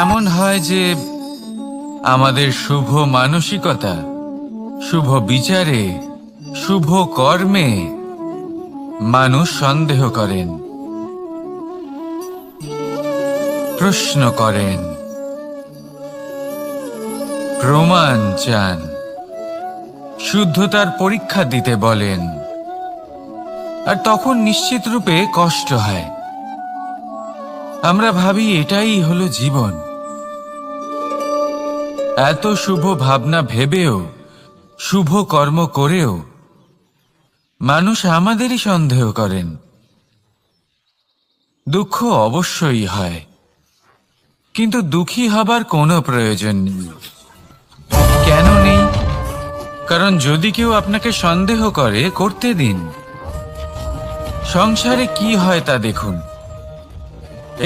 এমন হয় যে আমাদের শুভ মানসিকতা, শুভ বিচারে, শুভ কর্মে মানুষ সন্দেহ করেন, প্রশ্ন করেন, প্রমাণ চান, শুদ্ধতার পরীক্ষা দিতে বলেন। আর তখন নিশ্চিত রূপে কষ্ট হয়। আমরা ভাবি এটাই হলো জীবন। এত শুভ ভাবনা ভেবেও, শুভ কর্ম করেও মানুষ আমাদেরই সন্দেহ করেন। দুঃখ অবশ্যই হয়, কিন্তু দুঃখী হবার কোনো প্রয়োজন নেই। কেন নেই? কারণ যদি কেউ আপনাকে সন্দেহ করে, করতে দিন। সংসারে কি হয় তা দেখুন।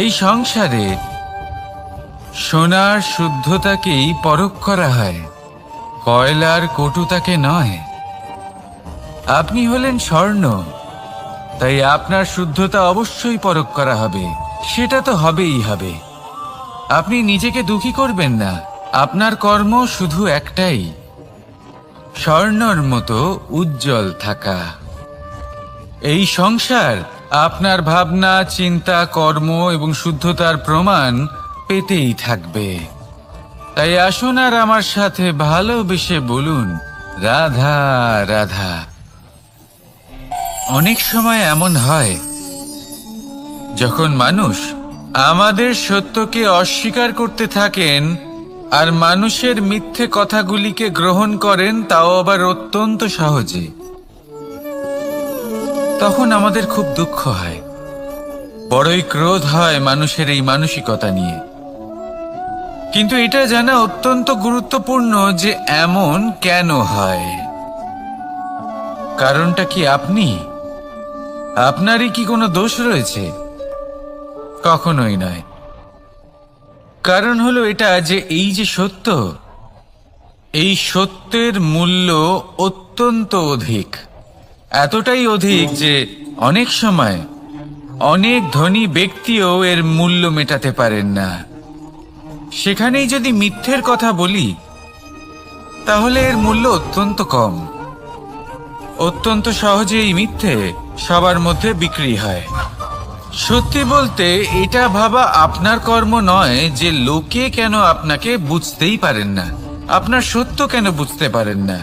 এই সংসারে সোনার শুদ্ধতাকেই পরখ করা হয়, কয়লার কটুতাকে নয়। আপনি হলেন স্বর্ণ, তাই আপনার শুদ্ধতা অবশ্যই পরখ করা হবে। সেটা তো হবেই হবে। আপনি নিজেকে দুঃখী করবেন না। আপনার কর্ম শুধু একটাই, স্বর্ণর মতো উজ্জ্বল থাকা। এই সংসার আপনার ভাবনা, চিন্তা, কর্ম এবং শুদ্ধতার প্রমাণ পেতেই থাকবে। তাই আসুন আর আমার সাথে ভালোবেসে বলুন, রাধা রাধা। অনেক সময় এমন হয় যখন মানুষ আমাদের সত্যকে অস্বীকার করতে থাকেন আর মানুষের মিথ্যে কথাগুলিকে গ্রহণ করেন, তাও আবার অত্যন্ত সহজে। তখন আমাদের খুব দুঃখ হয়, বড়ই ক্রোধ হয় মানুষের এই মানসিকতা নিয়ে। কিন্তু এটা জানা অত্যন্ত গুরুত্বপূর্ণ যে এমন কেন হয়। কারণটা কি আপনি? আপনারই কি কোনো দোষ রয়েছে? কখনোই নয়। কারণ হলো এটা যে এই যে সত্য, এই সত্যের মূল্য অত্যন্ত অধিক। এতটাই অধিক যে অনেক সময় অনেক ধনী ব্যক্তিও এর মূল্য মেটাতে পারেন না। সেখানেই যদি মিথ্যের কথা বলি, তাহলে এর মূল্য অত্যন্ত কম। অত্যন্ত সহজে এই মিথ্যে সবার মধ্যে বিক্রি হয়। সত্যি বলতে এটা ভাবা আপনার কর্ম নয় যে লোকে কেন আপনাকে বুঝতেই পারেন না, আপনার সত্য কেন বুঝতে পারেন না।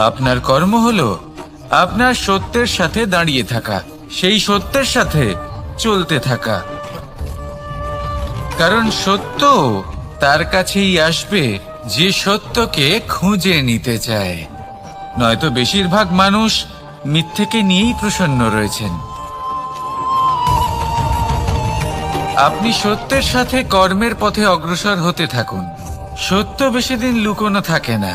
আপনার কর্ম হলো আপনার সত্যের সাথে দাঁড়িয়ে থাকা, সেই সত্যের সাথে চলতে থাকা। কারণ সত্য তার কাছেই আসবে যে সত্যকে খুঁজে নিতে চায়। নয়তো বেশিরভাগ মানুষ মিথ্যেকে নিয়েই প্রসন্ন রয়েছেন। আপনি সত্যের সাথে কর্মের পথে অগ্রসর হতে থাকুন। সত্য বেশি দিন লুকোনো থাকে না।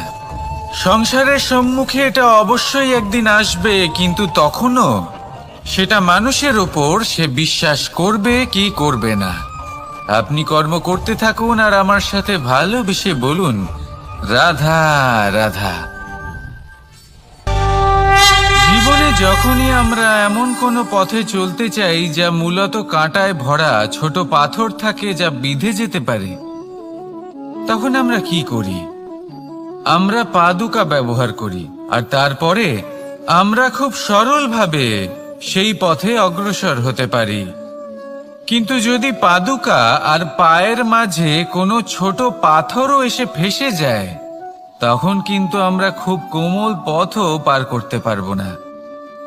সংসারের সম্মুখে এটা অবশ্যই একদিন আসবে, কিন্তু তখনও সেটা মানুষের ওপর সে বিশ্বাস করবে কি করবে না। আপনি কর্ম করতে থাকুন আর আমার সাথে ভালোবেসে বলুন, রাধা রাধা। জীবনে যখনই আমরা এমন কোনো পথে চলতে চাই যা মূলত কাঁটায় ভরা ছোট পাথর থাকে, যা বিঁধে যেতে পারে, তখন আমরা কি করি? আমরা পাদুকা ব্যবহার করি আর তারপরে আমরা খুব সরলভাবে সেই পথে অগ্রসর হতে পারি। কিন্তু যদি পাদুকা আর পায়ের মাঝে কোনো ছোট পাথরও এসে ফেঁসে যায়, তখন কিন্তু আমরা খুব কোমল পথও পার করতে পারবো না।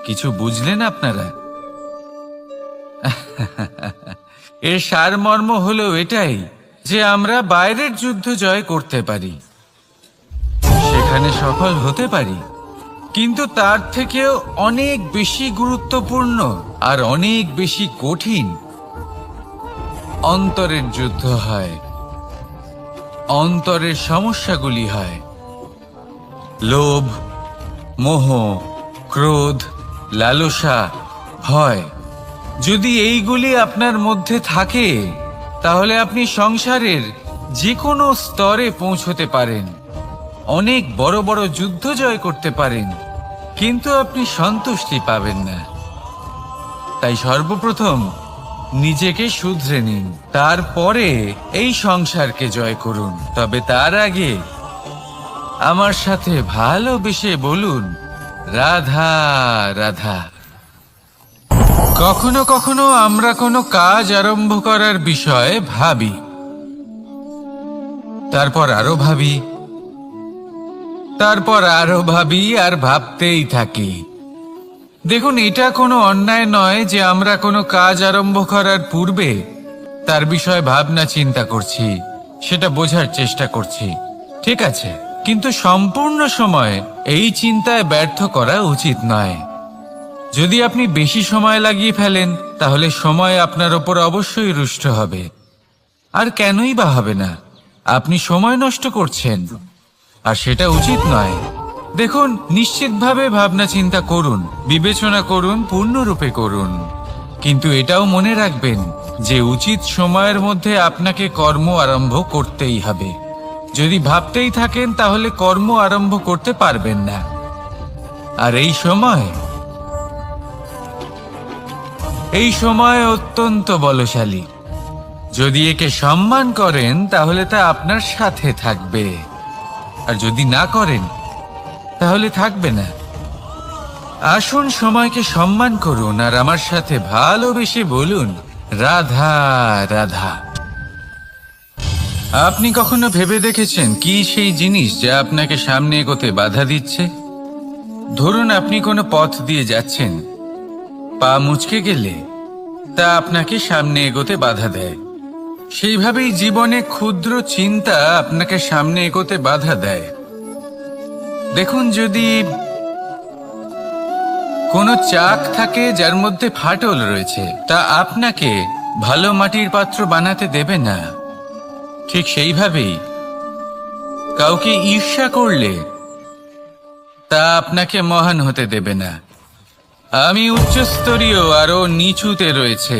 কিছু বুঝলেন আপনারা? এর সারমর্ম হলো এটাই যে আমরা বাইরের যুদ্ধ জয় করতে পারি, সেখানে সফল হতে পারি, কিন্তু তার থেকেও অনেক বেশি গুরুত্বপূর্ণ আর অনেক বেশি কঠিন অন্তরের যুদ্ধ হয়। অন্তরের সমস্যাগুলি হয় লোভ, মোহ, ক্রোধ, লালসা, ভয়। যদি এইগুলি আপনার মধ্যে থাকে, তাহলে আপনি সংসারের যে কোনো স্তরে পৌঁছতে পারেন, অনেক বড় বড় যুদ্ধ জয় করতে পারেন, কিন্তু আপনি সন্তুষ্টি পাবেন না। তাই সর্বপ্রথম নিজেকে শুধরে নিন, তারপরে এই সংসারকে জয় করুন। তবে তার আগে আমার সাথে ভালোবেসে বলুন, রাধা রাধা। কখনো কখনো আমরা কোনো কাজ আরম্ভ করার বিষয়ে ভাবি, তারপর আরো ভাবি, তারপর আরো ভাবি, আর ভাবতেই থাকি। দেখুন, এটা কোনো অন্যায় নয় যে আমরা কোনো কাজ আরম্ভ করার পূর্বে তার বিষয়ে ভাবনা চিন্তা করছি, সেটা বোঝার চেষ্টা করছি, ঠিক আছে। কিন্তু সম্পূর্ণ সময় এই চিন্তায় ব্যর্থ করা উচিত নয়। যদি আপনি বেশি সময় লাগিয়ে ফেলেন, তাহলে সময় আপনার ওপর অবশ্যই রুষ্ট হবে। আর কেনই বা হবে না? আপনি সময় নষ্ট করছেন, আর সেটা উচিত নয়। দেখুন, নিশ্চিতভাবে ভাবনা চিন্তা করুন, বিবেচনা করুন, পূর্ণরূপে করুন, কিন্তু এটাও মনে রাখবেন যে উচিত সময়ের মধ্যে আপনাকে কর্ম আরম্ভ করতেই হবে। যদি ভাবতেই থাকেন, তাহলে কর্ম আরম্ভ করতে পারবেন না। আর এই সময় অত্যন্ত বলশালী। যদি একে সম্মান করেন, তাহলে তা আপনার সাথে থাকবে, আর যদি না করেন, তাহলে থাকবে না। আসুন, সময়কে সম্মান করুন আর আমার সাথে ভালোবেসে বলুন, রাধা রাধা। আপনি কখনো ভেবে দেখেছেন কি সেই জিনিস যা আপনাকে সামনে এগোতে বাধা দিচ্ছে? ধরুন, আপনি কোনো পথ দিয়ে যাচ্ছেন, পা মুচকে গেলে তা আপনাকে সামনে এগোতে বাধা দেয়। সেইভাবেই জীবনে ক্ষুদ্র চিন্তা আপনাকে সামনে এগোতে বাধা দেয়। দেখুন, যদি কোনো চাক থাকে যার মধ্যে ফাটল রয়েছে, তা আপনাকে ভালো মাটির পাত্র বানাতে দেবে না। ঠিক সেইভাবেই কাউকে ঈর্ষা করলে তা আপনাকে মহান হতে দেবে না। আমি উচ্চস্তরীয়, আরো নিচুতে রয়েছে,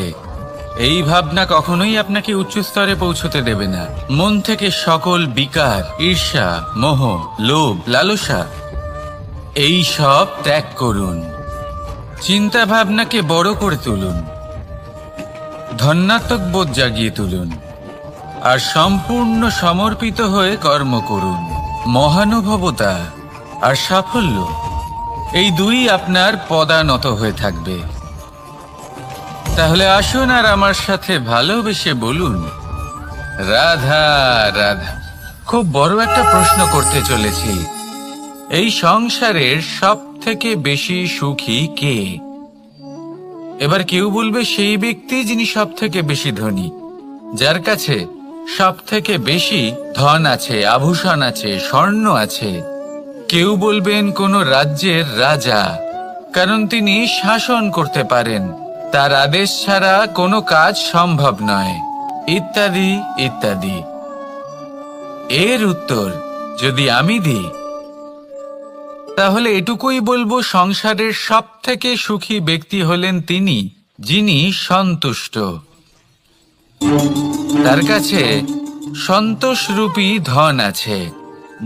এই ভাবনা কখনোই আপনাকে উচ্চ স্তরে পৌঁছতে দেবে না। মন থেকে সকল বিকার, ঈর্ষা, মোহ, লোভ, লালসা এই সব ত্যাগ করুন। চিন্তা ভাবনাকে বড় করে তুলুন, ধন্যাত্মক বোধ জাগিয়ে তুলুন, আর সম্পূর্ণ সমর্পিত হয়ে কর্ম করুন। মহানুভবতা আর সাফল্য এই দুই আপনার পদানত হয়ে থাকবে। তাহলে আসুন আর আমার সাথে ভালোবেসে বলুন, রাধা রাধা। খুব বড় একটা প্রশ্ন করতে চলেছি, এই সংসারের সব থেকে বেশি সুখী কে? এবার কেউ বলবে সেই ব্যক্তি যিনি সব থেকে বেশি ধনী, যার কাছে সব থেকে বেশি ধন আছে, আভূষণ আছে, স্বর্ণ আছে। কেউ বলবেন কোন রাজ্যের রাজা, কারণ তিনি শাসন করতে পারেন, তার আদেশ ছাড়া কোনো কাজ সম্ভব নয়, ইত্যাদি ইত্যাদি। এর উত্তর যদি আমি দিই, তাহলে এটুকুই বলবো, সংসারের সব থেকে সুখী ব্যক্তি হলেন তিনি যিনি সন্তুষ্ট। তার কাছে সন্তোষরূপী ধন আছে,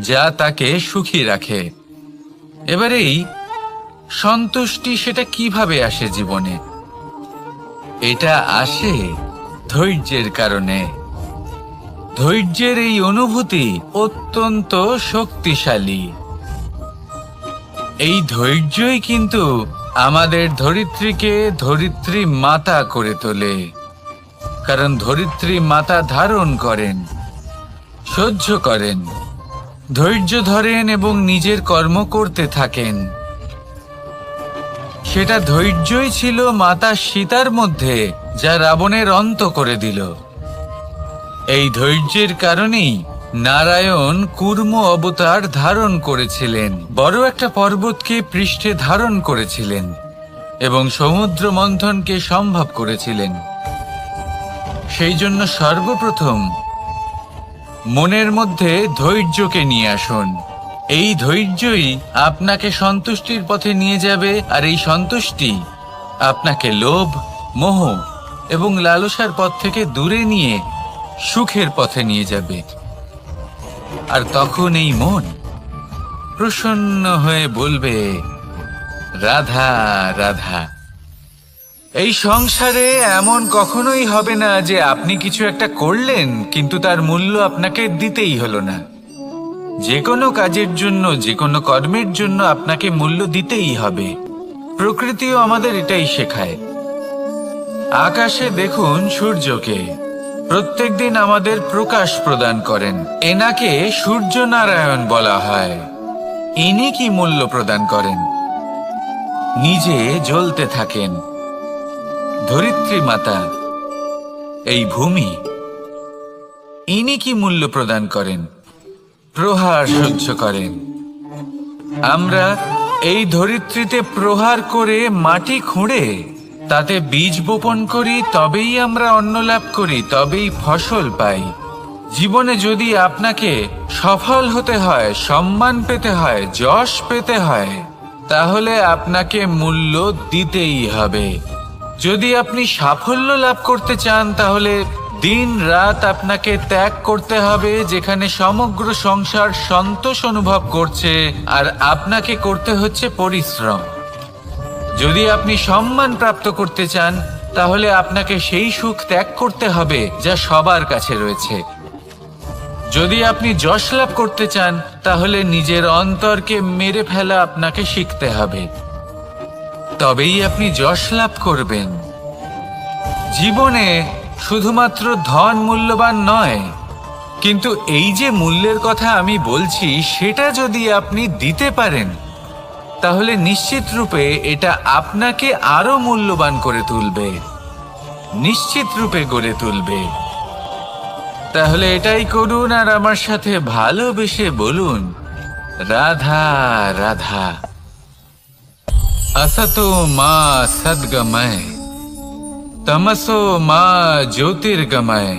যা তাকে সুখী রাখে। এবারে এই সন্তুষ্টি, সেটা কিভাবে আসে জীবনে? এটা আসে ধৈর্যের কারণে। ধৈর্যের এই অনুভূতি অত্যন্ত শক্তিশালী। এই ধৈর্যই কিন্তু আমাদের ধরিত্রীকে ধরিত্রী মাতা করে তোলে, কারণ ধরিত্রী মাতা ধারণ করেন, সহ্য করেন, ধৈর্য ধরেন এবং নিজের কর্ম করতে থাকেন। সেটা ধৈর্যই ছিল মাতা সীতার মধ্যে, যা রাবণের অন্ত করে দিল। এই ধৈর্যের কারণেই নারায়ণ কুর্ম অবতার ধারণ করেছিলেন, বড় একটা পর্বতকে পৃষ্ঠে ধারণ করেছিলেন এবং সমুদ্র মন্থনকে সম্ভব করেছিলেন। সেই জন্য সর্বপ্রথম মনের মধ্যে ধৈর্যকে নিয়ে আসুন। এই ধৈর্যই আপনাকে সন্তুষ্টির পথে নিয়ে যাবে, আর এই সন্তুষ্টি আপনাকে লোভ, মোহ এবং লালসার পথ থেকে দূরে নিয়ে সুখের পথে নিয়ে যাবে। আর তখন এই মন প্রসন্ন হয়ে বলবে, রাধা রাধা। এই সংসারে এমন কখনোই হবে না যে আপনি কিছু একটা করলেন কিন্তু তার মূল্য আপনাকে দিতেই হলো না। যে কোনো কাজের জন্য, যে কোনো কর্মের জন্য আপনাকে মূল্য দিতেই হবে। প্রকৃতিও আমাদের এটাই শেখায়। আকাশে দেখুন সূর্যকে, প্রত্যেকদিন আমাদের প্রকাশ প্রদান করেন। এনাকে সূর্য নারায়ণ বলা হয়। ইনি কি মূল্য প্রদান করেন? নিজে জ্বলতে থাকেন। ধরিত্রী মাতা, এই ভূমি, ইনি কি মূল্য প্রদান করেন? প্রহার সহ্য করেন। আমরা এই ধরিত্রীতে প্রহার করে মাটি খুঁড়ে তাতে বীজ বপন করি, তবেই আমরা অন্ন লাভ করি, তবেই ফসল পাই। জীবনে যদি আপনাকে সফল হতে হয়, সম্মান পেতে হয়, যশ পেতে হয়, তাহলে আপনাকে মূল্য দিতেই হবে। যদি আপনি সাফল্য লাভ করতে চান, তাহলে দিন রাত আপনাকে ত্যাগ করতে হবে, যেখানে সমগ্র সংসার সন্তোষ অনুভব করছে আর আপনাকে করতে হচ্ছে পরিশ্রম। যদি আপনি সম্মান প্রাপ্ত করতে চান, তাহলে আপনাকে সেই সুখ ত্যাগ করতে হবে যা সবার কাছে রয়েছে। যদি আপনি যশ লাভ করতে চান, তাহলে নিজের অন্তরকে মেরে ফেলা আপনাকে শিখতে হবে, তবেই আপনি যশ লাভ করবেন। জীবনে শুধুমাত্র ধন মূল্যবান নয়, কিন্তু এই যে মূল্যের কথা আমি বলছি, সেটা যদি আপনি দিতে পারেন, তাহলে নিশ্চিত রূপে এটা আপনাকে আরো মূল্যবান করে তুলবে, নিশ্চিত রূপে গড়ে তুলবে। তাহলে এটাই করুন আর আমার সাথে ভালোবেসে বলুন, রাধা রাধা। असतो मा सद्गमय, तमसो मा ज्योतिर्गमय,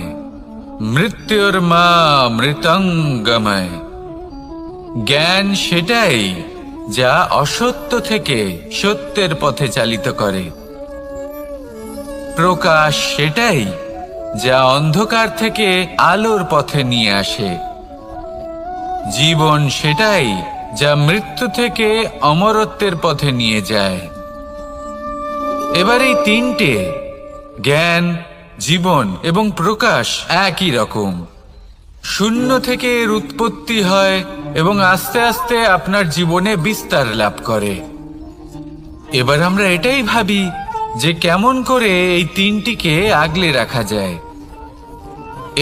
মৃত্যুর্মা মৃতঙ্গময়। জ্ঞান সেটাই যা অসত্য থেকে সত্যের পথে চালিত করে। প্রকাশ সেটাই যা অন্ধকার থেকে আলোর পথে নিয়ে আসে। জীবন সেটাই যা মৃত্যু থেকে অমরত্বের পথে নিয়ে যায়। এবার এই তিনটে, জ্ঞান, জীবন এবং প্রকাশ, একই রকম। শূন্য থেকে এর উৎপত্তি হয় এবং আস্তে আস্তে আপনার জীবনে বিস্তার লাভ করে। এবার আমরা এটাই ভাবি যে কেমন করে এই তিনটিকে আগলে রাখা যায়।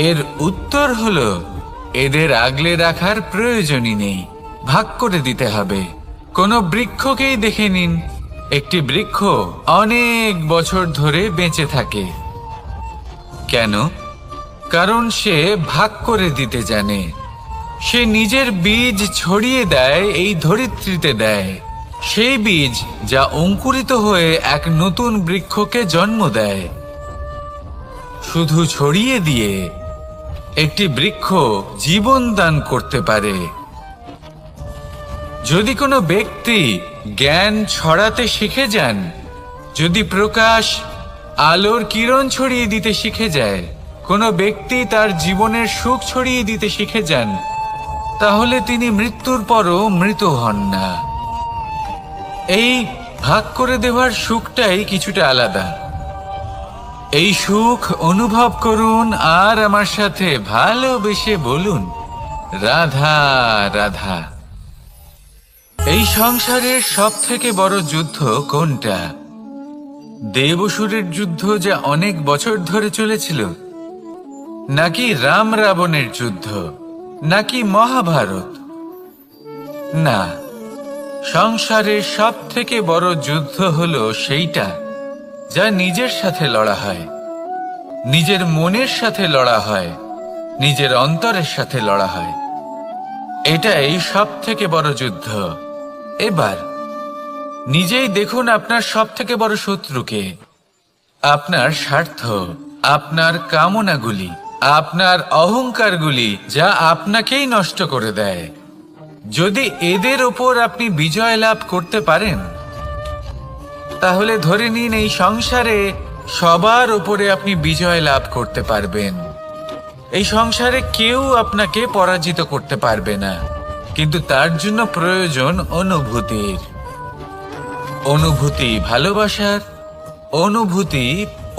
এর উত্তর হলো, এদের আগলে রাখার প্রয়োজনই নেই, ভাগ করে দিতে হবে। কোনো বৃক্ষকেই দেখে নিন, একটি বৃক্ষ অনেক বছর ধরে বেঁচে থাকে। কেন? কারণ সে ভাগ করে দিতে জানে। সে নিজের বীজ ছড়িয়ে দেয়, এই ধরিত্রীতে দেয়, সেই বীজ যা অঙ্কুরিত হয়ে এক নতুন বৃক্ষকে জন্ম দেয়। শুধু ছড়িয়ে দিয়ে একটি বৃক্ষ জীবন দান করতে পারে। যদি কোনো ব্যক্তি জ্ঞান ছড়াতে শিখে যান, যদি প্রকাশ, আলোর কিরণ ছড়িয়ে দিতে শিখে যায়, কোনো ব্যক্তি তার জীবনের সুখ ছড়িয়ে দিতে শিখে যান, তাহলে তিনি মৃত্যুর পরও মৃত হন না। এই ভাগ করে দেওয়ার সুখটাই কিছুটা আলাদা। এই সুখ অনুভব করুন আর আমার সাথে ভালোবেসে বলুন, রাধা রাধা। এই সংসারের সব থেকে বড় যুদ্ধ কোনটা? দেব অসুরের যুদ্ধ যা অনেক বছর ধরে চলেছিল, নাকি রাম রাবণের যুদ্ধ, নাকি মহাভারত? না, সংসারের সব থেকে বড় যুদ্ধ হলো সেইটা যা নিজের সাথে লড়া হয়, নিজের মনের সাথে লড়া হয়, নিজের অন্তরের সাথে লড়া হয়। এটাই সব থেকে বড় যুদ্ধ। এবার নিজেই দেখুন আপনার সব থেকে বড় শত্রুকে। আপনার স্বার্থ, আপনার কামনাগুলি, আপনার অহংকারগুলি, যা আপনাকেই নষ্ট করে দেয়। যদি এদের ওপর আপনি বিজয় লাভ করতে পারেন, তাহলে ধরে নিন এই সংসারে সবার উপরে আপনি বিজয় লাভ করতে পারবেন। এই সংসারে কেউ আপনাকে পরাজিত করতে পারবে না, কিন্তু তার জন্য প্রয়োজন অনুভূতির। অনুভূতি ভালোবাসার, অনুভূতি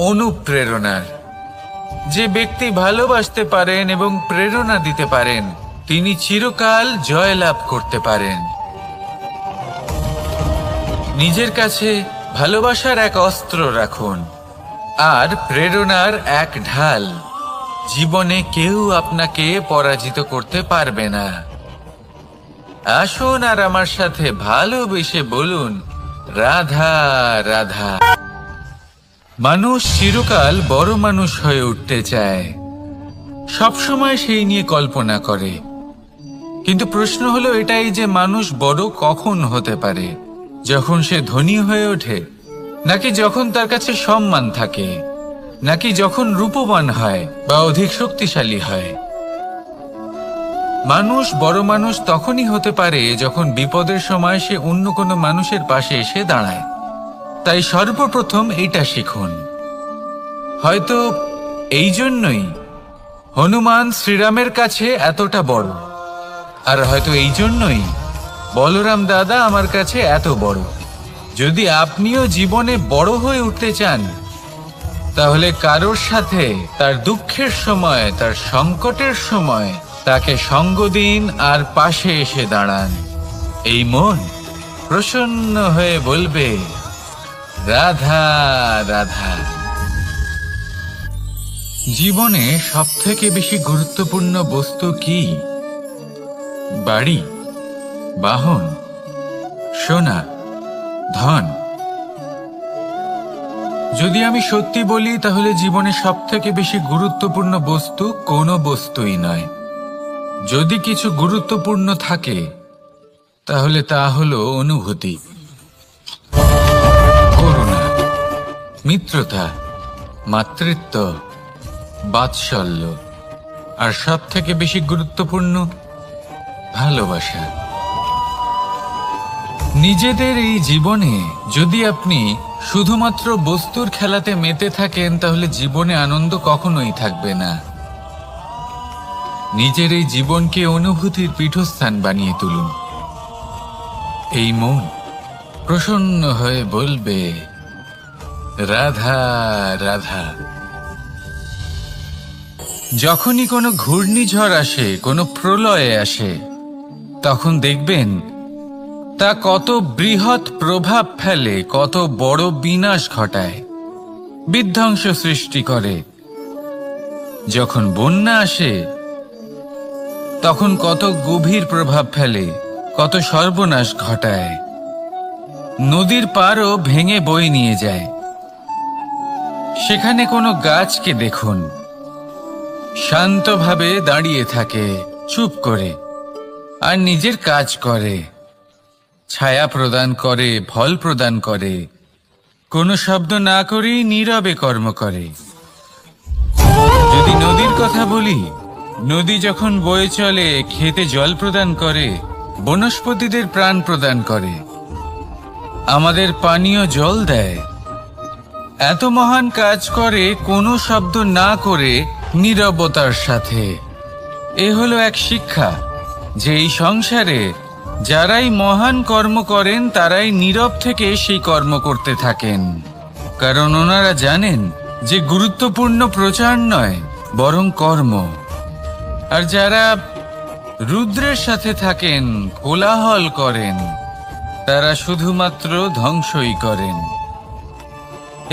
অনুপ্রেরণার। যে ব্যক্তি ভালোবাসতে পারেন এবং প্রেরণা দিতে পারেন তিনি চিরকাল জয়লাভ করতে পারেন। নিজের কাছে ভালোবাসার এক অস্ত্র রাখুন আর প্রেরণার এক ঢাল। জীবনে কেউ আপনাকে পরাজিত করতে পারবে না। আসুন আর আমার সাথে ভালোবেসে বলুন, রাধা রাধা। মানুষ চিরকাল বড় মানুষ হয়ে উঠতে চায়, সবসময় সেই নিয়ে কল্পনা করে। কিন্তু প্রশ্ন হলো এটাই যে মানুষ বড় কখন হতে পারে? যখন সে ধনী হয়ে ওঠে, নাকি যখন তার কাছে সম্মান থাকে, নাকি যখন রূপবান হয় বা অধিক শক্তিশালী হয়? মানুষ বড় মানুষ তখনই হতে পারে যখন বিপদের সময় সে অন্য কোনো মানুষের পাশে এসে দাঁড়ায়। তাই সর্বপ্রথম এটা শিখুন। হয়তো এই জন্যই হনুমান শ্রীরামের কাছে এতটা বড়, আর হয়তো এই জন্যই বলরাম দাদা আমার কাছে এত বড়। যদি আপনিও জীবনে বড় হয়ে উঠতে চান, তাহলে কারোর সাথে তার দুঃখের সময়, তার সংকটের সময় তাকে সঙ্গ দিন আর পাশে এসে দাঁড়ান। এই মন প্রসন্ন হয়ে বলবে, রাধা রাধা। জীবনে সবথেকে বেশি গুরুত্বপূর্ণ বস্তু কি? বাড়ি, বাহন, সোনা, ধন? যদি আমি সত্যি বলি তাহলে জীবনে সবথেকে বেশি গুরুত্বপূর্ণ বস্তু কোনো বস্তুই নয়। যদি কিছু গুরুত্বপূর্ণ থাকে তাহলে তা হলো অনুভূতি, করুণা, মিত্রতা, মাতৃত্ব, বাৎসল্য, আর সবথেকে বেশি গুরুত্বপূর্ণ ভালোবাসা। নিজেদের এই জীবনে যদি আপনি শুধুমাত্র বস্তুর খেলাতে মেতে থাকেন তাহলে জীবনে আনন্দ কখনোই থাকবে না। নিজের এই জীবনকে অনুভূতির পীঠস্থান বানিয়ে তুলুন। এই মন প্রসন্ন হয়ে বলবে, রাধা রাধা। যখনই কোনো ঘূর্ণিঝড় আসে, কোনো প্রলয়ে আসে, তখন দেখবেন তা কত বৃহৎ প্রভাব ফেলে, কত বড় বিনাশ ঘটায়, বিধ্বংস সৃষ্টি করে। যখন বন্যা আসে তখন কত গভীর প্রভাব ফেলে, কত সর্বনাশ ঘটায়। নদীর পাড়ও ভেঙে বয়ে নিয়ে যায়। সেখানে কোনো গাছকে দেখুন, শান্তভাবে দাঁড়িয়ে থাকে, চুপ করে, আর নিজের কাজ করে, ছায়া প্রদান করে, ফল প্রদান করে, কোনো শব্দ না করেই নীরবে কর্ম করে। যদি নদীর কথা বলি, নদী যখন বয়ে চলে খেতে জল প্রদান করে, বনস্পতিদের প্রাণ প্রদান করে, আমাদের পানীয় জল দেয়। এত মহান কাজ করে কোনো শব্দ না করে, নীরবতার সাথে। এ হলো এক শিক্ষা যে এই সংসারে যারাই মহান কর্ম করেন তারাই নীরব থেকে সেই কর্ম করতে থাকেন, কারণ ওনারা জানেন যে গুরুত্বপূর্ণ প্রচার নয় বরং কর্ম। আর যারা রুদ্রের সাথে থাকেন, কোলাহল করেন, তারা শুধুমাত্র ধ্বংসই করেন।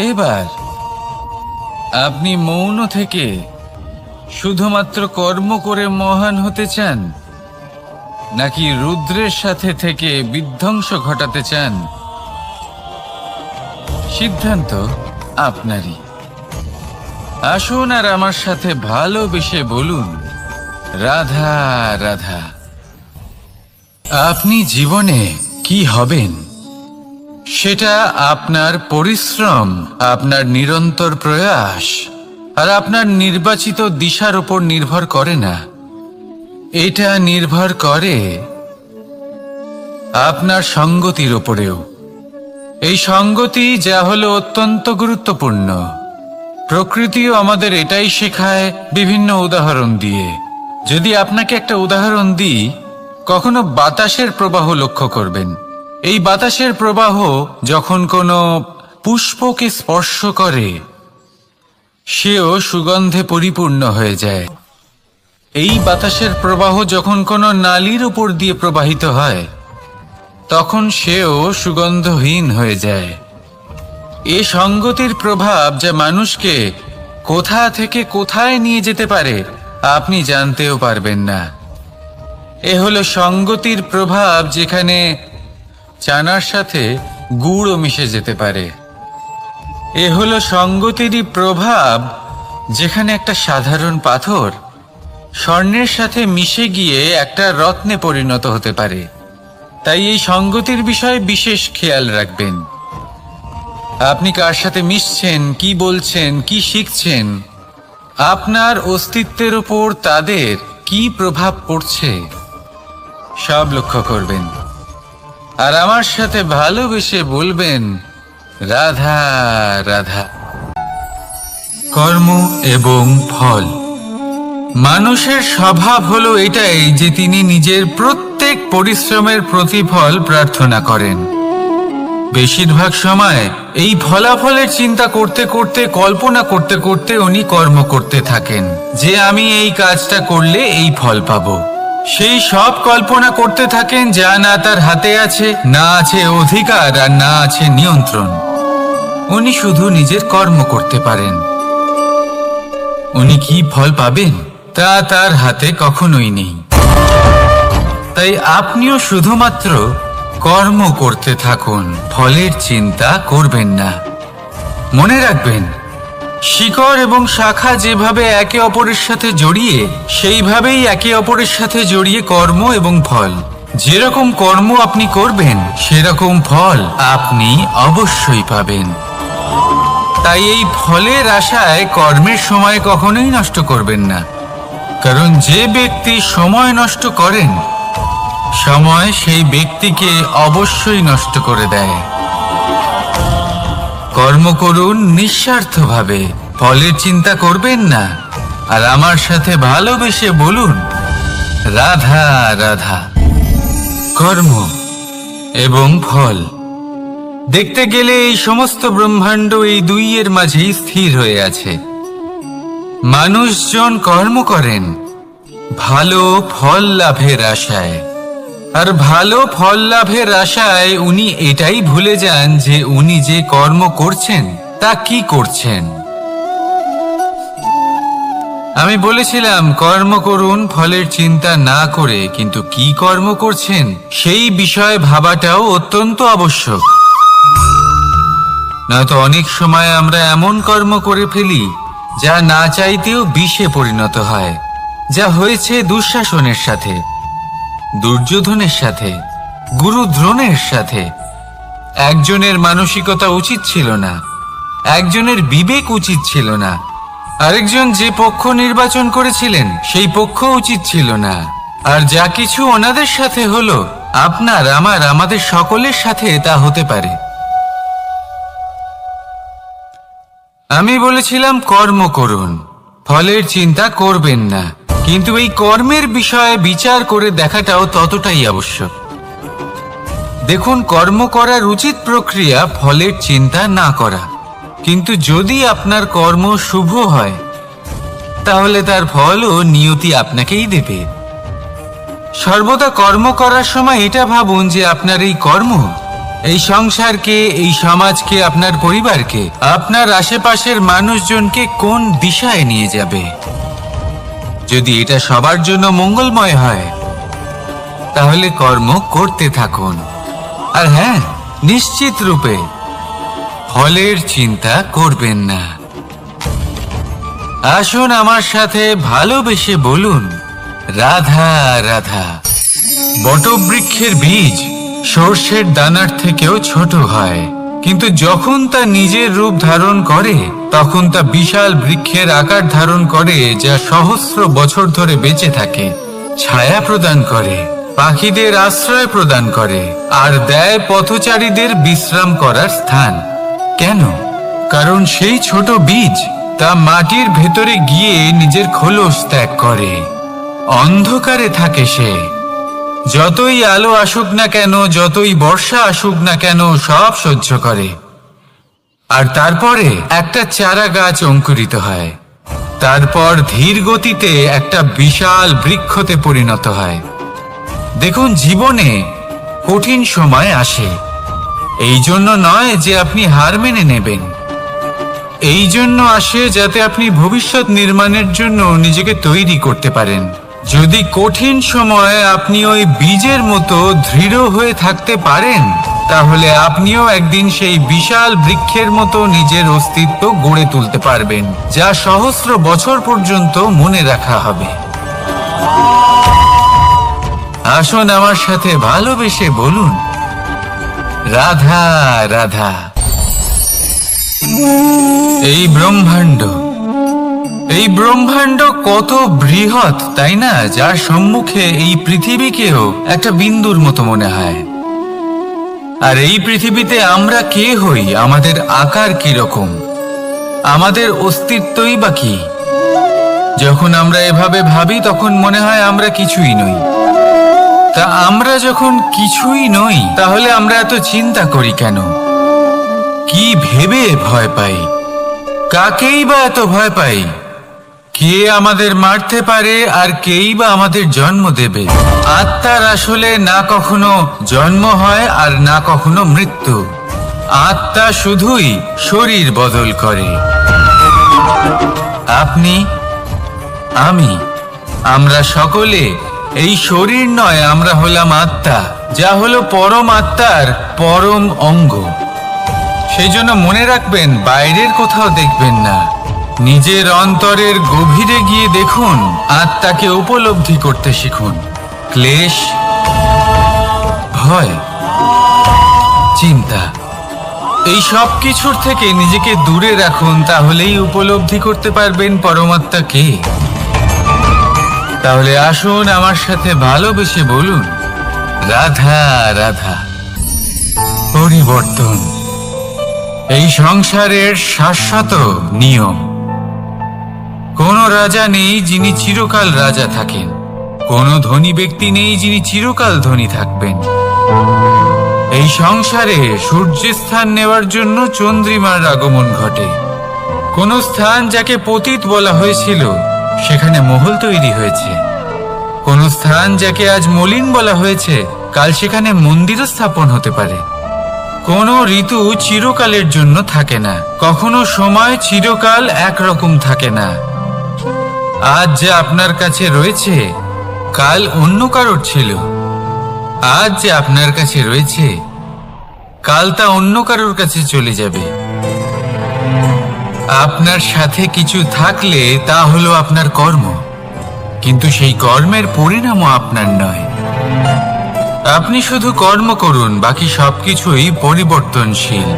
এবার আপনি মৌন থেকে শুধুমাত্র কর্ম করে মহান হতে চান, নাকি রুদ্রের সাথে থেকে বিধ্বংস ঘটাতে চান? সিদ্ধান্ত আপনারই। আসুন আর আমার সাথে ভালোবেসে বলুন, রাধা রাধা। আপনি জীবনে কি হবেন সেটা আপনার পরিশ্রম, আপনার নিরন্তর প্রয়াস আর আপনার নির্বাচিত দিশার উপর নির্ভর করে না। এটা নির্ভর করে আপনার সঙ্গতির উপরেও। এই সঙ্গতি যা হলো অত্যন্ত গুরুত্বপূর্ণ। প্রকৃতিও আমাদের এটাই শেখায় বিভিন্ন উদাহরণ দিয়ে। যদি আপনাকে একটা উদাহরণ দিই, কখনো বাতাসের প্রবাহ লক্ষ্য করবেন। এই বাতাসের প্রবাহ যখন কোনো পুষ্পকে স্পর্শ করে সেও সুগন্ধে পরিপূর্ণ হয়ে যায়। এই বাতাসের প্রবাহ যখন কোনো নালীর উপর দিয়ে প্রবাহিত হয় তখন সেও সুগন্ধহীন হয়ে যায়। এ সঙ্গতির প্রভাব যা মানুষকে কোথা থেকে কোথায় নিয়ে যেতে পারে আপনি জানতেও পারবেন না। এ হলো সঙ্গতির প্রভাব, যেখানে চানার সাথে গুড়ও মিশে যেতে পারে। এ হলো সঙ্গতিরই প্রভাব, যেখানে একটা সাধারণ পাথর স্বর্ণের সাথে মিশে গিয়ে একটা রত্নে পরিণত হতে পারে। তাই এই সঙ্গতির বিষয়ে বিশেষ খেয়াল রাখবেন। আপনি কার সাথে মিশছেন, কি বলছেন, কি শিখছেন, আপনার অস্তিত্বের উপর তাদের কি প্রভাব পড়ছে সব লক্ষ্য করবেন। আর আমার সাথে ভালোবেসে বলবেন, রাধা রাধা। কর্ম এবং ফল। মানুষের স্বভাব হলো এটাই যে তিনি নিজের প্রত্যেক পরিশ্রমের প্রতিফল প্রার্থনা করেন। বেশিরভাগ সময় এই ফলাফলের চিন্তা করতে করতে, কল্পনা করতে করতে উনি কর্ম করতে থাকেন যে আমি এই কাজটা করলে এই ফল পাবো। সেই সব কল্পনা করতে থাকেন যা না তার হাতে আছে, না আছে অধিকার, আর না আছে নিয়ন্ত্রণ। উনি শুধু নিজের কর্ম করতে পারেন। উনি কি ফল পাবেন তা তার হাতে কখনোই নেই। তাই আপনিও শুধুমাত্র কর্ম করতে থাকুন, ফলের চিন্তা করবেন না। মনে রাখবেন, শিকড় এবং শাখা যেভাবে একে অপরের সাথে জড়িয়ে, সেইভাবেই একে অপরের সাথে জড়িয়ে কর্ম এবং ফল। যেরকম কর্ম আপনি করবেন সেরকম ফল আপনি অবশ্যই পাবেন। তাই এই ফলের আশায় কর্মের সময় কখনোই নষ্ট করবেন না, কারণ যে ব্যক্তি সময় নষ্ট করেন, সময় সেই ব্যক্তিকে অবশ্যই নষ্ট করে দেয়। কর্ম করুন নিঃস্বার্থভাবে, ফলের চিন্তা করবেন না। আর আমার সাথে ভালোবেসে বলুন, রাধা রাধা। কর্ম এবং ফল। দেখতে গেলে এই সমস্ত ব্রহ্মাণ্ড এই দুইয়ের মাঝেই স্থির হয়ে আছে। মানুষজন কর্ম করেন ভালো ফল লাভের আশায়, আর ভালো ফল লাভের আশায় উনি এটাই ভুলে যান যে উনি যে কর্ম করছেন তা কি করছেন। আমি বলেছিলাম কর্ম করুন ফলের চিন্তা না করে, কিন্তু কি কর্ম করছেন সেই বিষয়ে ভাবাটাও অত্যন্ত আবশ্যক। নয়তো অনেক সময় আমরা এমন কর্ম করে ফেলি যা না চাইতেও বিষে পরিণত হয়, যা হয়েছে দুঃশাসনের সাথে, দুর্যোধনের সাথে, গুরু দ্রোণের সাথে। একজনের মানসিকতা উচিত ছিল না, একজনের বিবেক উচিত ছিল না, আরেকজন যে পক্ষ নির্বাচন করেছিলেন সেই পক্ষ উচিত ছিল না। আর যা কিছু ওনাদের সাথে হলো, আপনার, আমার, আমাদের সকলের সাথে তা হতে পারে। আমি বলেছিলাম কর্ম করুন, ফলের চিন্তা করবেন না, কিন্তু এই কর্মের বিষয়ে বিচার করে দেখাটাও ততটাই আবশ্যক। দেখুন, কর্ম করার উচিত প্রক্রিয়া ফলের চিন্তা না করা, কিন্তু যদি আপনার কর্ম শুভ হয় তাহলে তার ফলও নিয়তি আপনাকেই দেবে। সর্বদা কর্ম করার সময় এটা ভাবুন যে আপনার এই কর্ম এই সংসারকে, এই সমাজকে, আপনার পরিবারকে, আপনার আশেপাশের মানুষজনকে কোন দিশায় নিয়ে যাবে। যদি এটা সবার জন্য মঙ্গলময় হয় তাহলে কর্ম করতে থাকুন। আর হ্যাঁ, নিশ্চিত রূপে ফলের চিন্তা করবেন না। আসুন আমার সাথে ভালোবেসে বলুন, রাধা রাধা। বটবৃক্ষের বীজ সর্ষের দানার থেকেও ছোট হয়, কিন্তু যখন তা নিজের রূপ ধারণ করে তখন তা বিশাল বৃক্ষের আকার ধারণ করে, যা সহস্র বছর ধরে বেঁচে থাকে, ছায়া প্রদান করে, পাখিদের আশ্রয় প্রদান করে, আর দেয় পথচারীদের বিশ্রাম করার স্থান। কেন? কারণ সেই ছোট বীজ তা মাটির ভেতরে গিয়ে নিজের খোলস ত্যাগ করে। অন্ধকারে থাকে সে, যতই আলো আসুক না কেন, যতই বর্ষা আসুক না কেন, সব সহ্য করে। আর তারপরে একটা চারা গাছ অঙ্কুরিত হয়, তারপর ধীর গতিতে একটা বিশাল বৃক্ষতে পরিণত হয়। দেখুন, জীবনে কঠিন সময় আসে, এই জন্য নয় যে আপনি হার মেনে নেবেন, এই জন্য আসে যাতে আপনি ভবিষ্যৎ নির্মাণের জন্য নিজেকে তৈরি করতে পারেন। যদি কঠিন সময়ে আপনি ওই বীজের মতো দৃঢ় হয়ে থাকতে পারেন, তাহলে আপনিও একদিন সেই বিশাল বৃক্ষের মতো নিজের অস্তিত্ব গড়ে তুলতে পারবেন, যা সহস্র বছর পর্যন্ত মনে রাখা হবে। আসুন আমার সাথে ভালোবেসে বলুন, রাধা রাধা। এই ব্রহ্মাণ্ড কত বৃহৎ, তাই না? যার সম্মুখে এই পৃথিবীকেও একটা বিন্দুর মতো মনে হয়। আর এই পৃথিবীতে আমরা কে হই, আমাদের আকার কি রকম, আমাদের অস্তিত্বই বা কি? যখন আমরা এভাবে ভাবি তখন মনে হয় আমরা কিছুই নই। তা আমরা যখন কিছুই নই, তাহলে আমরা এত চিন্তা করি কেন? কি ভেবে ভয় পাই? কাকেই বা এত ভয় পাই? কে আমাদের মারতে পারে আর কেই বা আমাদের জন্ম দেবে? আত্মার আসলে না কখনো জন্ম হয় আর না কখনো মৃত্যু। আত্মা শুধুই শরীর বদল করে। আপনি, আমি, আমরা সকলে এই শরীর নয়, আমরা হলাম আত্মা, যা হলো পরম আত্মার পরম অঙ্গ। সেই জন্য মনে রাখবেন, বাইরের কোথাও দেখবেন না, নিজের অন্তরের গভীরে গিয়ে দেখুন, আত্মাকে উপলব্ধি করতে শিখুন। ক্লেশ, ভয়, চিন্তা, এই সব কিছুর থেকে নিজেকে দূরে রাখুন, তাহলেই উপলব্ধি করতে পারবেন পরমাত্মাকে। তাহলে আসুন আমার সাথে ভালোবেসে বলুন, রাধা রাধা। পরিবর্তন এই সংসারের শাশ্বত নিয়ম। কোনো রাজা নেই যিনি চিরকাল রাজা থাকেন, কোনো ধনী ব্যক্তি নেই যিনি চিরকাল ধনী থাকবেন। এই সংসারে সূর্যের স্থান নেওয়ার জন্য চন্দ্রিমার আগমন ঘটে। কোন স্থান যাকে পতিত বলা হয়েছিল, সেখানে মহল তৈরি হয়েছে। কোন স্থান যাকে আজ মলিন বলা হয়েছে, কাল সেখানে মন্দিরও স্থাপন হতে পারে। কোনো ঋতু চিরকালের জন্য থাকে না, কখনো সময় চিরকাল একরকম থাকে না। আজ যে আপনার কাছে রয়েছে, কাল অন্য কারোর ছিল। আজ যে আপনার কাছে রয়েছে, কাল তা অন্য কারোর কাছে চলে যাবে। আপনার সাথে কিছু থাকলে তা হলো আপনার কর্ম, কিন্তু সেই কর্মের পরিণামও আপনার নয়। আপনি শুধু কর্ম করুন, বাকি সবকিছুই পরিবর্তনশীল।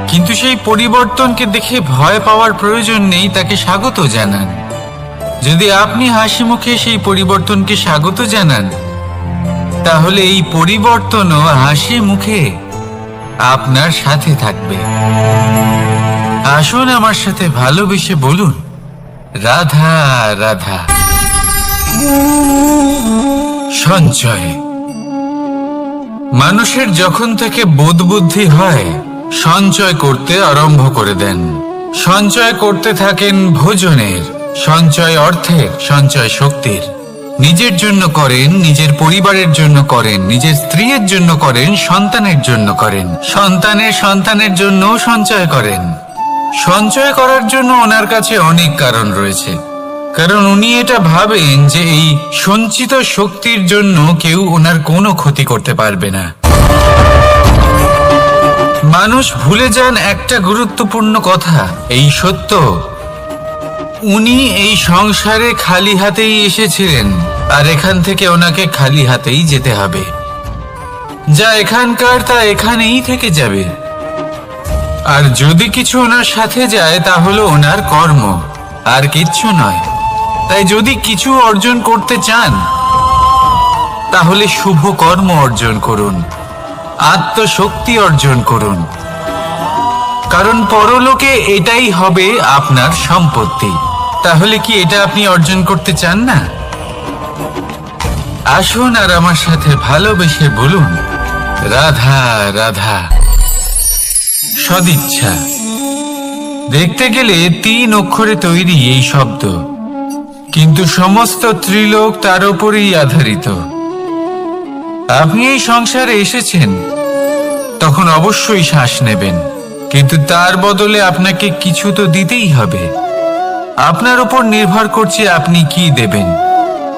কিন্তু সেই পরিবর্তনকে দেখে ভয় পাওয়ার প্রয়োজন নেই, তাকে স্বাগত জানান। যদি আপনি হাসি মুখে সেই পরিবর্তনকে স্বাগত জানান, তাহলে এই পরিবর্তনও হাসি মুখে আপনার সাথে থাকবে। আসুন আমার সাথে ভালোবেসে বলুন, রাধা রাধা। সঞ্চয়। মানুষের যখন থেকে বোধ বুদ্ধি হয়, সঞ্চয় করতে আরম্ভ করে দেন। সঞ্চয় করতে থাকেন ভোজনের, সঞ্চয় অর্থের, সঞ্চয় শক্তির। নিজের জন্য করেন, নিজের পরিবারের জন্য করেন, নিজের স্ত্রীর জন্য করেন, সন্তানের জন্য করেন, সন্তানের জন্যও সঞ্চয় করেন। সঞ্চয় করার জন্য ওনার কাছে অনেক কারণ রয়েছে, কারণ উনি এটা ভাবেন যে এই সঞ্চিত শক্তির জন্য কেউ ওনার কোনো ক্ষতি করতে পারবে না। মানুষ ভুলে যান একটা গুরুত্বপূর্ণ কথা, এই সত্য, উনি এই সংসারে খালি হাতেই এসেছিলেন, আর এখান থেকে ওনাকে খালি হাতেই যেতে হবে। যা এখানকার তা এখানেই থেকে যাবে। আর যদি কিছু ওনার সাথে যায়, তা হলো ওনার কর্ম, আর কিচ্ছু নয়। তাই যদি কিছু অর্জন করতে চান, তাহলে শুভ কর্ম অর্জন করুন, আত্মশক্তি অর্জন করুন, কারণ পরলোকে এটাই হবে আপনার সম্পত্তি। তাহলে কি এটা আপনি অর্জন করতে চান না? আসুন আর আমার সাথে ভালোবেসে বলুন, রাধা রাধা। সদিচ্ছা। দেখতে গেলে 3 অক্ষরে তৈরি এই শব্দ, কিন্তু সমস্ত ত্রিলোক তার উপরেই আধারিত। আপনি এই সংসারে এসেছেন, তখন অবশ্যই শ্বাস নেবেন, কিন্তু তার বদলে আপনাকে কিছু তো দিতেই হবে। আপনার উপর নির্ভর করছে আপনি কি দেবেন।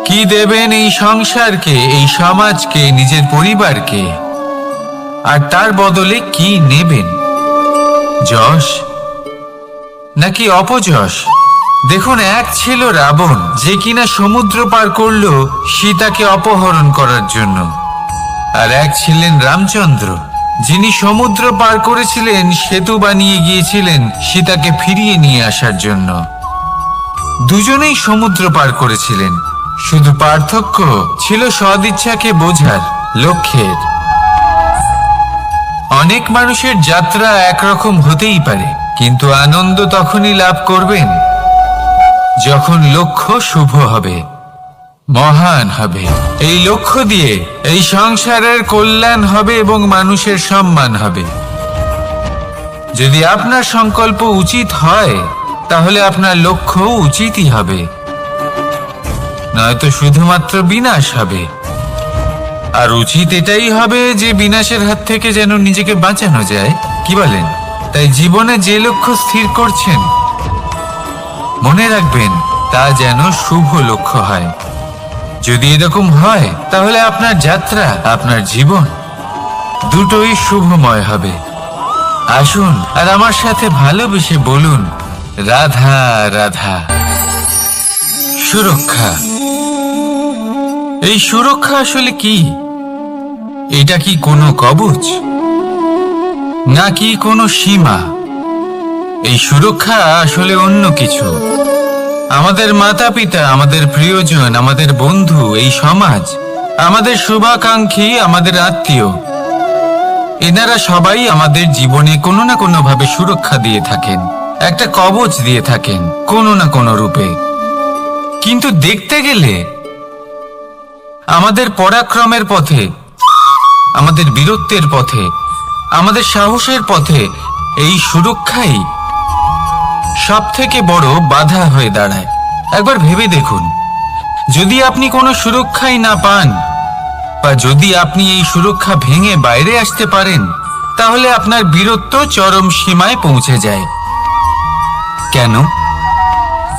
কি দেবেন এই সংসারকে, এই সমাজকে, নিজের পরিবারকে, আর তার বদলে কি নেবেন? যশ নাকি অপযশ? দেখুন, এক ছিল রাবণ, যে কিনা সমুদ্র পার করলো সীতাকে অপহরণ করার জন্য, আর এক ছিলেন রামচন্দ্র, যিনি সমুদ্র পার করেছিলেন, সেতু বানিয়ে গিয়েছিলেন সীতাকে ফিরিয়ে নিয়ে আসার জন্য। দুজনেই সমুদ্র পার করেছিলেন, শুধু পার্থক্য ছিল সদিচ্ছাকে বোঝার, লক্ষ্যের। অনেক মানুষের যাত্রা একরকম হতেই পারে, কিন্তু আনন্দ তখনই লাভ করবেন যখন লক্ষ্য শুভ হবে, মহান হবে। এই লক্ষ্য দিয়ে এই সংসারের কল্যাণ হবে এবং মানুষের সম্মান হবে। যদি আপনার সংকল্প উচিত হয়, তাহলে আপনার লক্ষ্য উচিতই হবে, নয়তো শুধুমাত্র বিনাশ হবে। আর উচিত এটাই হবে যে বিনাশের হাত থেকে যেন নিজেকে বাঁচানো যায়, কি বলেন? তাই জীবনে যে লক্ষ্য স্থির করছেন, মনে রাখবেন তা যেন শুভ লক্ষ্য হয়। যদি এরকম হয়, তাহলে আপনার যাত্রা, আপনার জীবন দুটোই শুভময় হবে। আসুন আর আমার সাথে ভালোবেসে বলুন, রাধা রাধা। সুরক্ষা। এই সুরক্ষা আসলে কি? এটা কি কোনো কবচ, নাকি কোনো সীমা? এই সুরক্ষা আসলে অন্য কিছু। আমাদের মাতা পিতা, আমাদের প্রিয়জন, আমাদের বন্ধু, এই সমাজ, আমাদের শুভাকাঙ্ক্ষী, আমাদের আত্মীয়, এনারা সবাই আমাদের জীবনে কোনো না কোনো ভাবে সুরক্ষা দিয়ে থাকেন, একটা কবচ দিয়ে থাকেন কোনো না কোনো রূপে। কিন্তু দেখতে গেলে আমাদের পরাক্রমের পথে, আমাদের বীরত্বের পথে, আমাদের সাহসের পথে এই সুরক্ষাই সব থেকে বড় বাধা হয়ে দাঁড়ায়। একবার ভেবে দেখুন, যদি আপনি কোনো সুরক্ষাই না পান, বা যদি আপনি এই সুরক্ষা ভেঙে বাইরে আসতে পারেন, তাহলে আপনার বীরত্ব চরম সীমায় পৌঁছে যায়। কেন?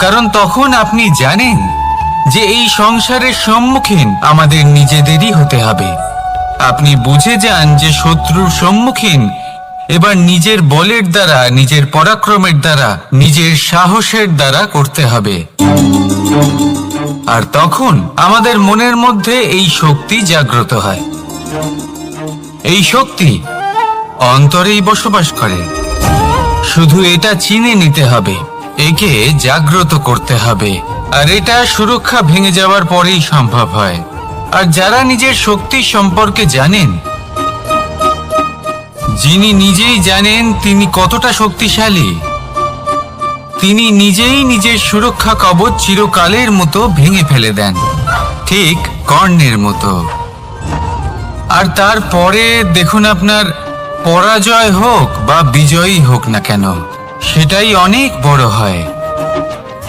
কারণ তখন আপনি জানেন যে এই সংসারের সম্মুখীন আমাদের নিজেদেরই হতে হবে। আপনি বুঝে যান যে শত্রুর সম্মুখীন এবার নিজের বলের দ্বারা, নিজের পরাক্রমের দ্বারা, নিজের সাহসের দ্বারা করতে হবে। আর তখন আমাদের মনের মধ্যে এই শক্তি জাগ্রত হয়। এই শক্তি অন্তরেই বসবাস করে। শুধু এটা চিনে নিতে হবে, একে জাগ্রত করতে হবে। আর এটা সুরক্ষা ভেঙে যাওয়ার পরেই সম্ভব হয়। আর যারা নিজের শক্তি সম্পর্কে জানেন, যিনি নিজেই জানেন তিনি কতটা শক্তিশালী, তিনি নিজেই নিজের সুরক্ষা কবচ চিরকালের মতো ভেঙে ফেলে দেন, ঠিক কর্ণের মতো। আর তারপরে দেখুন, আপনার পরাজয় হোক বা বিজয়ী হোক না কেন, সেটাই অনেক বড় হয়,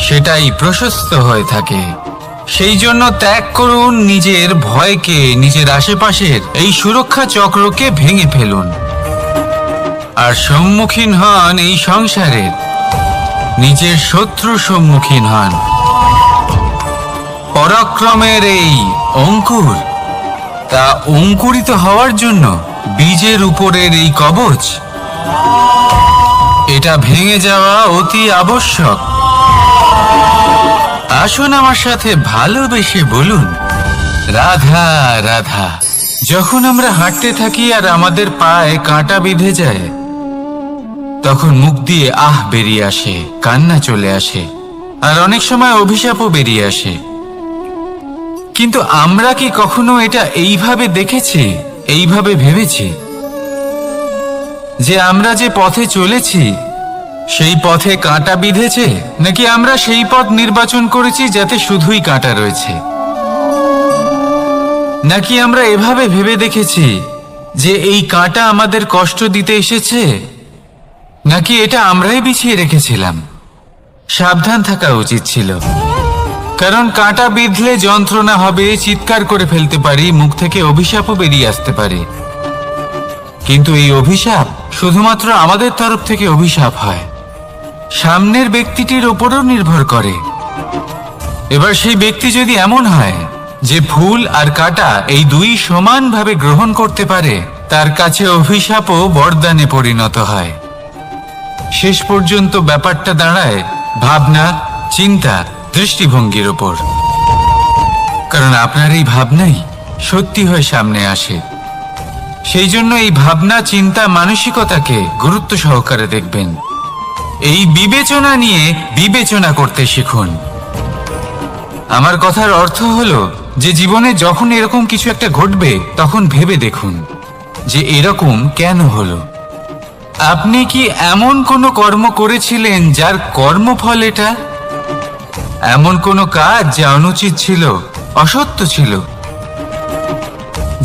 সেটাই প্রশস্ত হয়ে থাকে। সেই জন্য ত্যাগ করুন নিজের ভয়কে, নিজের আশেপাশের এই সুরক্ষা চক্রকে ভেঙে ফেলুন, আর সম্মুখীন হন এই সংসারের নিজের শত্রু সম্মুখীন হন। পরাক্রমের এই অঙ্কুর, তা অঙ্কুরিত হওয়ার জন্য বীজের উপরের এই কবচ, এটা ভেঙে যাওয়া অতি আবশ্যক। আসুন আমার সাথে ভালোবেসে বলুন, রাধা রাধা। যখন আমরা হাঁটতে থাকি আর আমাদের পায়ে কাঁটা বিঁধে যায়, তখন মুখ দিয়ে আহ বেরিয়ে আসে, কান্না চলে আসে, আর অনেক সময় অভিশাপও বেরিয়ে আসে। কিন্তু আমরা কি কখনো এটা এইভাবে দেখেছি, এইভাবে ভেবেছি যে আমরা যে পথে চলেছি সেই পথে কাঁটা বিঁধেছে, নাকি আমরা সেই পথ নির্বাচন করেছি যাতে শুধুই কাঁটা রয়েছে? নাকি আমরা এভাবে ভেবে দেখেছি যে এই কাঁটা আমাদের কষ্ট দিতে এসেছে, নাকি এটা আমরাই বিছিয়ে রেখেছিলাম? সাবধান থাকা উচিত ছিল, কারণ কাঁটা বিঁধলে যন্ত্রণা হবে, চিৎকার করে ফেলতে পারি, মুখ থেকে অভিশাপও বেরিয়ে আসতে পারে। কিন্তু এই অভিশাপ শুধুমাত্র আমাদের তরফ থেকে অভিশাপ হয়, সামনের ব্যক্তিটির ওপরও নির্ভর করে। এবার সেই ব্যক্তি যদি এমন হয় যে ফুল আর কাঁটা এই দুই সমানভাবে গ্রহণ করতে পারে, তার কাছে অভিশাপও বরদানে পরিণত হয়। শেষ পর্যন্ত ব্যাপারটা দাঁড়ায় ভাবনা, চিন্তা, দৃষ্টিভঙ্গির ওপর। কারণ আপনার এই ভাবনাই সত্যি হয়ে সামনে আসে। সেই জন্য এই ভাবনা, চিন্তা, মানসিকতাকে গুরুত্ব সহকারে দেখবেন। এই বিবেচনা নিয়ে বিবেচনা করতে শিখুন। আমার কথার অর্থ হলো যে জীবনে যখন এরকম কিছু একটা ঘটবে, তখন ভেবে দেখুন যে এরকম কেন হলো। আপনি কি এমন কোনো কর্ম করেছিলেন যার কর্মফল এটা? এমন কোনো কাজ যা অনুচিত ছিল, অসত্য ছিল,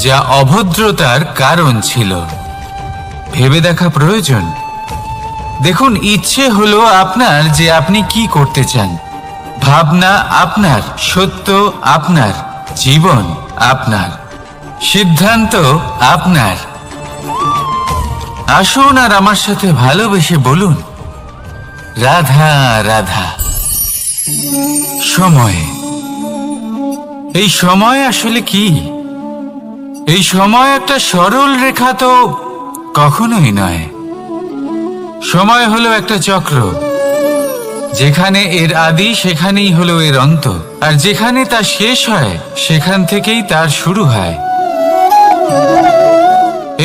যা অভদ্রতার কারণ ছিল? ভেবে দেখা প্রয়োজন। দেখুন, ইচ্ছে হলো আপনার যে আপনি কি করতে চান, ভাবনা আপনার, সত্য আপনার, জীবন আপনার, সিদ্ধান্ত আপনার। আসুন আর আমার সাথে ভালোবেসে বলুন, রাধা রাধা। সময়। এই সময় আসলে কি? এই সময় একটা সরল রেখা তো কখনোই নয়। সময় হলো একটা চক্র, যেখানে এর আদি সেখানেই হলো এর অন্ত, আর যেখানে তা শেষ হয় সেখান থেকেই তার শুরু হয়।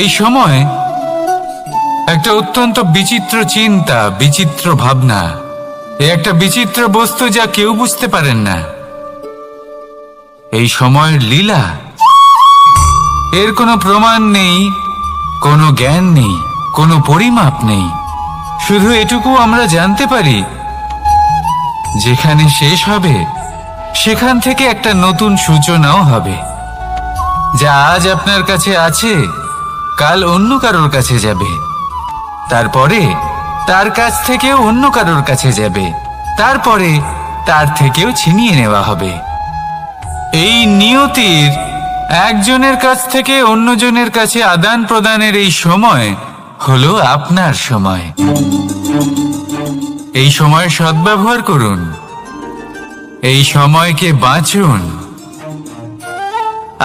এই সময় একটা অত্যন্ত বিচিত্র চিন্তা, বিচিত্র ভাবনা, একটা বিচিত্র বস্তু যা কেউ বুঝতে পারেন না। এই সময়ের লীলা, এর কোনো প্রমাণ নেই, কোনো জ্ঞান নেই, কোনো পরিমাপ নেই। শুধু এটুকু আমরা জানতে পারি, যেখানে শেষ হবে সেখান থেকে একটা নতুন সূচনাও হবে। যা আজ আপনার কাছে আছে, কাল অন্য কারোর কাছে যাবে, তারপরে তার কাছ থেকেও অন্য কারোর কাছে যাবে, তারপরে তার থেকেও ছিনিয়ে নেওয়া হবে। এই নিয়তির একজনের কাছ থেকে অন্যজনের কাছে আদান প্রদানের এই সময় হলো আপনার সময়। এই সময় সদ্ব্যবহার করুন, এই সময়কে বাঁচুন।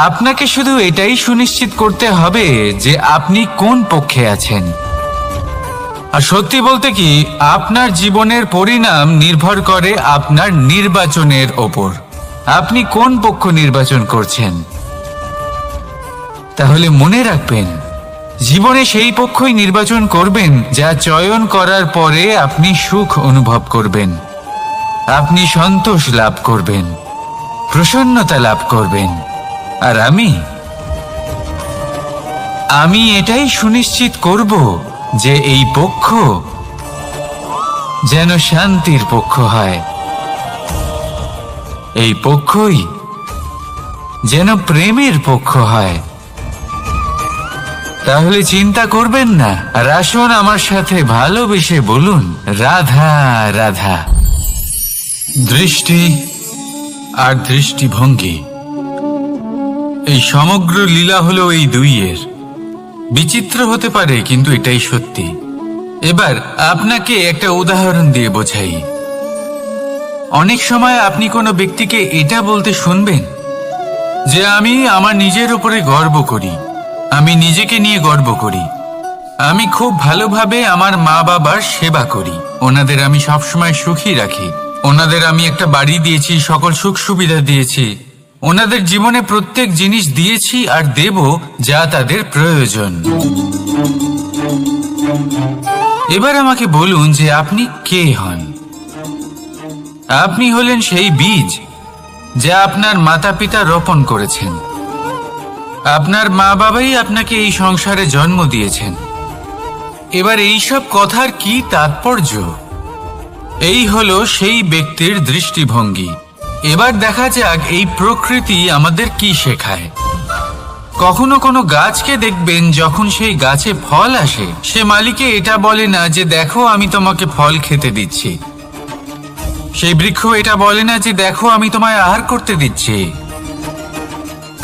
আপনাকে শুধু এটাই সুনিশ্চিত করতে হবে যে আপনি কোন পক্ষে আছেন। আর সত্যি বলতে কি, আপনার জীবনের পরিণাম নির্ভর করে আপনার নির্বাচনের ওপর। আপনি কোন পক্ষ নির্বাচন করছেন? তাহলে মনে রাখবেন, জীবনে সেই পক্ষই নির্বাচন করবেন যা চয়ন করার পরে আপনি সুখ অনুভব করবেন, আপনি সন্তোষ লাভ করবেন, প্রসন্নতা লাভ করবেন। আর আমি এটাই সুনিশ্চিত করব যে এই পক্ষ যেন শান্তির পক্ষ হয়, এই পক্ষই যেন প্রেমের পক্ষ হয়। তাহলে চিন্তা করবেন না, আর আসুন আমার সাথে ভালোবেসে বলুন, রাধা রাধা। দৃষ্টি আর দৃষ্টিভঙ্গি, এই সমগ্র লীলা হলো এই দুইয়ের। বিচিত্র হতে পারে, কিন্তু এটাই সত্যি। এবার আপনাকে একটা উদাহরণ দিয়ে বোঝাই। অনেক সময় আপনি কোনো ব্যক্তিকে এটা বলতে শুনবেন যে আমি আমার নিজের উপরে গর্ব করি, আমি নিজেকে নিয়ে গর্ব করি, আমি খুব ভালোভাবে আমার মা বাবার সেবা করি, ওনাদের আমি সবসময় সুখী রাখি, ওনাদের আমি একটা বাড়ি দিয়েছি, সকল সুখ সুবিধা দিয়েছি, ওনাদের জীবনে প্রত্যেক জিনিস দিয়েছি আর দেব যা তাদের প্রয়োজন। এবার আমাকে বলুন যে আপনি কে হন? আপনি হলেন সেই বীজ যা আপনার মাতা পিতা রোপণ করেছেন। আপনার মা বাবাই আপনাকে এই সংসারে জন্ম দিয়েছেন। এবার এইসব কথার কি তাৎপর্য? এই হলো সেই ব্যক্তির দৃষ্টিভঙ্গি। এবার দেখা যাক এই প্রকৃতি আমাদের কি শেখায়। কখনো কোনো গাছকে দেখবেন, যখন সেই গাছে ফল আসে, সে মালিকে এটা বলে না যে দেখো আমি তোমাকে ফল খেতে দিচ্ছি। সেই বৃক্ষ এটা বলে না যে দেখো আমি তোমায় আহার করতে দিচ্ছি,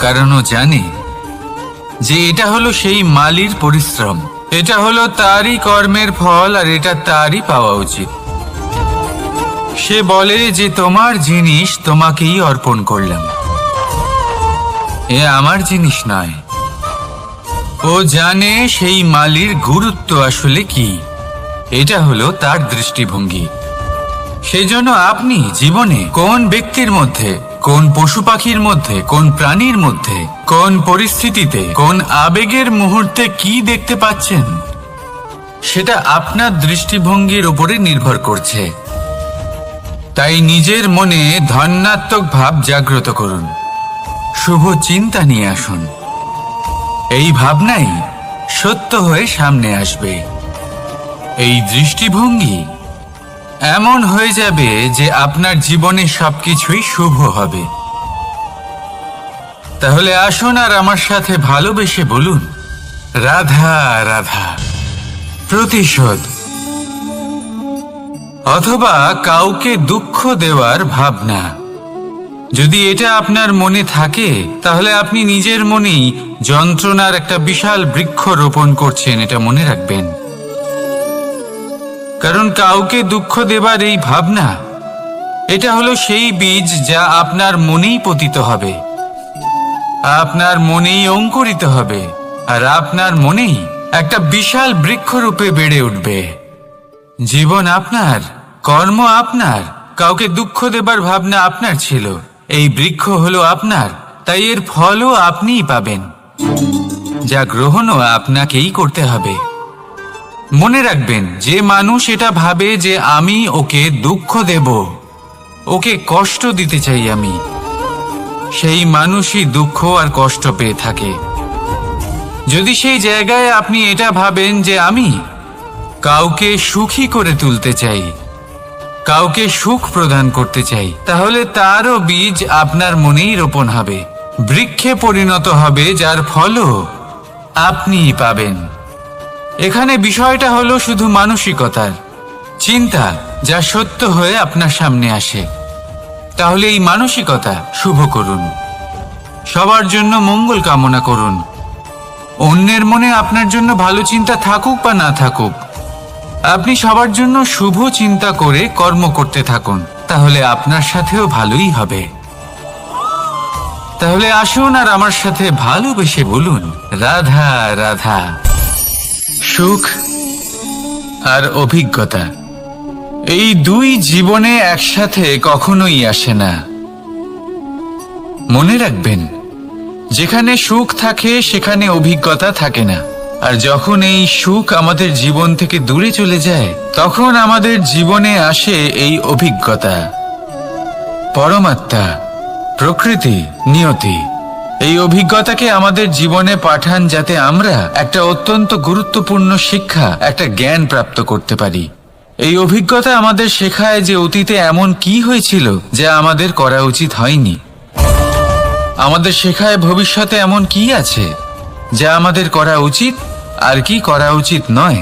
কারণ ও জানে যে এটা হলো সেই মালির পরিশ্রম, এটা হলো তারই কর্মের ফল, আর এটা তারই পাওয়া উচিত। সে বলে যে তোমার জিনিস তোমাকেই অর্পণ করলাম, এ আমার জিনিস নয়। ও জানে সেই মালির গুরুত্ব আসলে কি, এটা হলো তার দৃষ্টিভঙ্গি। সেজন্য আপনি জীবনে কোন ব্যক্তির মধ্যে, কোন পশু পাখির মধ্যে, কোন প্রাণীর মধ্যে, কোন পরিস্থিতিতে, কোন আবেগের মুহূর্তে কি দেখতে পাচ্ছেন, সেটা আপনার দৃষ্টিভঙ্গির উপরে নির্ভর করছে। তাই নিজের মনে ধনাত্মক ভাব জাগ্রত করুন, শুভ চিন্তা নিয়ে আসুন। এই ভাবনাই সত্য হয়ে সামনে আসবে। এই দৃষ্টিভঙ্গি এমন হয়ে যাবে যে আপনার জীবনে সবকিছুই শুভ হবে। তাহলে আসুন আর আমার সাথে ভালোবেসে বলুন, রাধা রাধা। প্রতিশোধ অথবা কাউকে দুঃখ দেওয়ার ভাবনা, যদি এটা আপনার মনে থাকে, তাহলে আপনি নিজের মনেই যন্ত্রণার একটা বিশাল বৃক্ষ রোপণ করছেন, এটা মনে রাখবেন। কারণ কাউকে দুঃখ দেবার এই ভাবনা, এটা হলো সেই বীজ যা আপনার মনেই পতিত হবে, আপনার মনেই অঙ্কুরিত হবে, আর আপনার মনেই একটা বিশাল বৃক্ষরূপে বেড়ে উঠবে। জীবন আপনার, কর্ম আপনার, কাউকে দুঃখ দেবার ভাবনা আপনার ছিল, এই বৃক্ষ হলো আপনার, তাই এর ফলও আপনিই পাবেন, যা গ্রহণও আপনাকেই করতে হবে। মনে রাখবেন, যে মানুষ এটা ভাবে যে আমি ওকে দুঃখ দেব, ওকে কষ্ট দিতে চাই আমি, সেই মানুষই দুঃখ আর কষ্ট পেয়ে থাকে। যদি সেই জায়গায় আপনি এটা ভাবেন যে আমি কাউকে সুখী করে তুলতে চাই, কাউকে সুখ প্রদান করতে চাই, তাহলে তারও বীজ আপনার মনেই রোপণ হবে, বৃক্ষে পরিণত হবে, যার ফলও আপনিই পাবেন। এখানে বিষয়টা হলো শুধু মানসিকতার চিন্তা, যা সত্য হয়ে আপনার সামনে আসে। তাহলে এই মানসিকতা শুভ করুন, সবার জন্য মঙ্গল কামনা করুন। অন্যের মনে আপনার জন্য ভালো চিন্তা থাকুক বা না থাকুক, আপনি সবার জন্য শুভ চিন্তা করে কর্ম করতে থাকুন, তাহলে আপনার সাথেও ভালোই হবে। তাহলে আসুন আর আমার সাথে ভালোবেসে বলুন, রাধা রাধা। সুখ আর অভিজ্ঞতা, এই দুই জীবনে একসাথে কখনোই আসে না। মনে রাখবেন, যেখানে সুখ থাকে সেখানে অভিজ্ঞতা থাকে না, আর যখন এই সুখ আমাদের জীবন থেকে দূরে চলে যায়, তখন আমাদের জীবনে আসে এই অভিজ্ঞতা। পরমাত্মা, প্রকৃতি, নিয়তি এই অভিজ্ঞতাকে আমাদের জীবনে পাঠান, যাতে আমরা একটা অত্যন্ত গুরুত্বপূর্ণ শিক্ষা, একটা জ্ঞান প্রাপ্ত করতে পারি। এই অভিজ্ঞতা আমাদের শেখায় যে অতীতে এমন কি হয়েছিল যা আমাদের করা উচিত হয়নি। আমাদের শেখায় ভবিষ্যতে এমন কি আছে যা আমাদের করা উচিত আর কি করা উচিত নয়।